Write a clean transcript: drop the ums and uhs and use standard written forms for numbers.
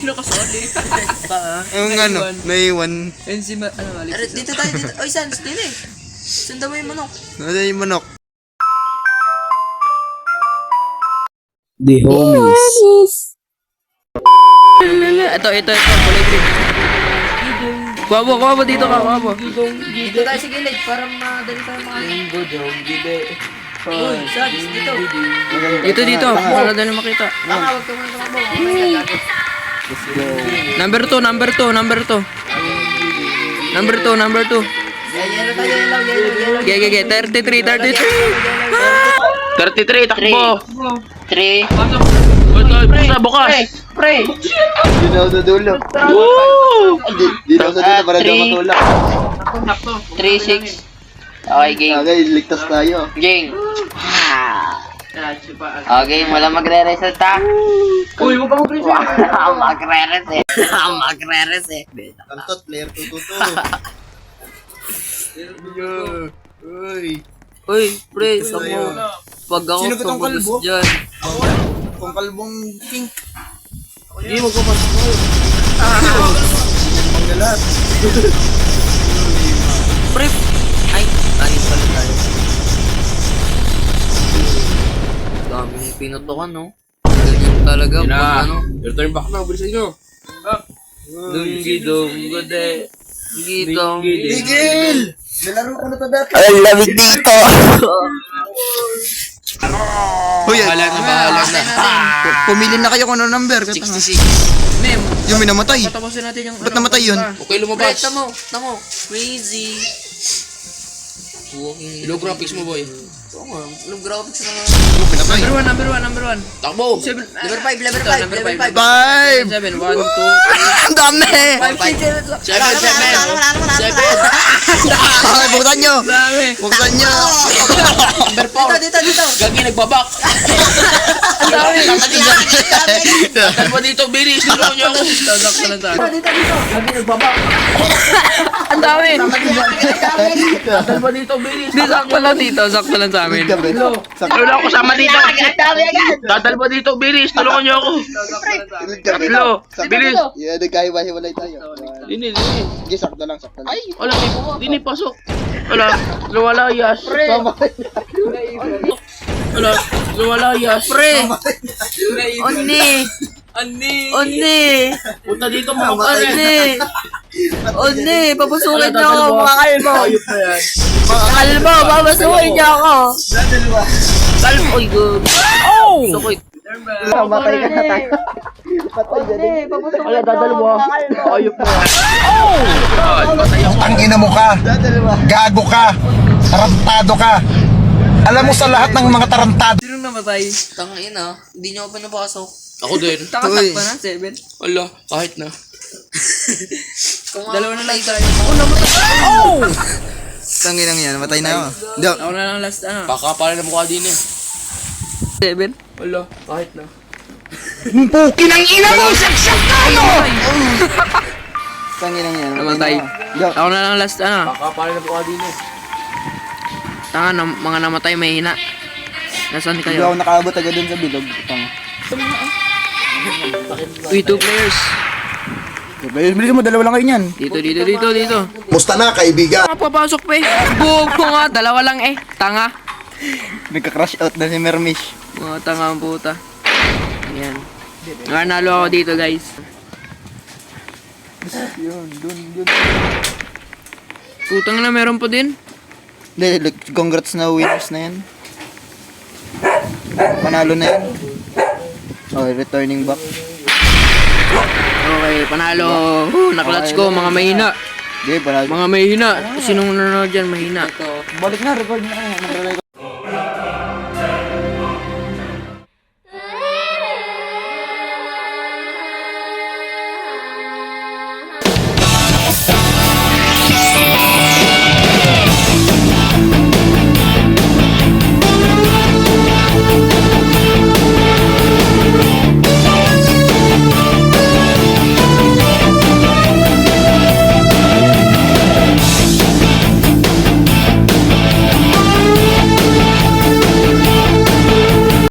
Nakasali. Yung ano, naiwan. Ayun si Alex. Dito tayo, dito. Oy, Sans, dito eh. Sundan mo yung manok. Nasa yung manok. The homies. Ito, kulay green. Kuha mo dito ka, kuha mo. Dito tayo sa gilid para madali tayo makakita. Uy, Sans, dito. Dito, para dali makita. Baka, wag ka muna tumakbo. Number 2. Number 2. Yellow tayo, yellow. Gege, 33. 33, takbo. 3. Buka, bukas. Pre. Di na ako sa dulo. Di na ako sa dulo para daw matulak. 3, 6. Okay, game. Okay, ligtas tayo. Game. Okay, wala magre-reset ha. Uy, huwag ka magre-reset. Magre-reset. Kantot, player 222. Uy, pre, sa mo. Pag ako Sino ba tong tumagos kalbo? dyan. Kung kalbong pink. Hindi, magpapasok mo. Panggalat. Pre, ay, tanin pala tayo. Dami yung pinutukan, no? Ganyan talaga, pag ano. Return back na, bilisan nyo. Dunggidong gode. Gidong. Tigil! Nalaro ko na to dati. Ay, lamig dito. Hoy, Bahala na. pumili na kayo kung ano number. 66. Mem, Yung minamatay. patapusin natin yung... Ba't namatay yun? Okay, Pre, lumabas. tamo. Crazy. Walking. Low graphics mo, boy. Oo nga, low graphics na nga. Pinatay. Number 1. Takbo. Level 5, level Ito, 5, number level 5. 5! 7, 1, 2, Ang dami! 5, 6, 7. Okay, buksan nyo! Dami. Buksan nyo! Number 4. Dito. Gagi nagbabak. Ang dami. Tatal mo dito, bilis. Tulungan nyo ako. Tadak ka lang tayo. Dito. Gagi nagbabak. Ang dami. Tatal mo dito, bilis. Di, sakto lang dito. Sakto lang sa amin. Wala ako kasama dito. Tatal mo dito, bilis. Tulungan nyo ako. Tatlo. Bilis. Yeah, nagkahiwa-hiwalay tayo. Dini. Sige, sakto lang. Wala. Dini, pasok. Wala. Luwalayas. Wala. Luwalayas. Pre. Oni. Punta dito, mga pare. Oni. Papasukin niyo ako, mga kalbo. Ayop na yan. Mga kalbo, papasukin niyo ako. Kalbo. Uy, good. Oh! Sakit. Matay ka na tayo. Wala, dadalawa. Ayop na yan. Ang ina mo ka, gago ka, tarantado ka. Alam mo sa lahat ng mga tarantado. Sino namatay? Tangin ah, hindi niyo ako pinapasok. Ako din. Takasak pa na, 7. Wala, kahit na. Dalawa na lang tayo. Tanginang yan, matay na ako. Hindi, Ako na lang last, ano? Kakapala na mukha din eh. 7. Wala, kahit na. Kinang ina mo, saksak tayo! tanginang yan. Namatay. Hindi, Ako na lang last, ano? Kakapala na mukha din eh. Tanga, mga namatay mahina. Nasaan hindi ako kayo? nakaabot agad dun sa bilog. Tama. Uy, 2 players. Bilis mo, dalawa lang kayo niyan. Dito. Musta na, kaibigan? Papasok pa eh. Bugo nga, dalawa lang eh. Tanga. Nagka-crash out na si Mermish. Mga tanga ang puta. Ayan. Nanalo ako dito, guys. Yun, dun. Putang na, meron pa din. Hindi, congrats na winners na yan. Panalo na yan. Okay, returning back. Okay, panalo. Naklatch ko, mga mahina. Hindi, panalo. Mga mahina. Sinong nanonood dyan, mahina. Balik na, record na kayo.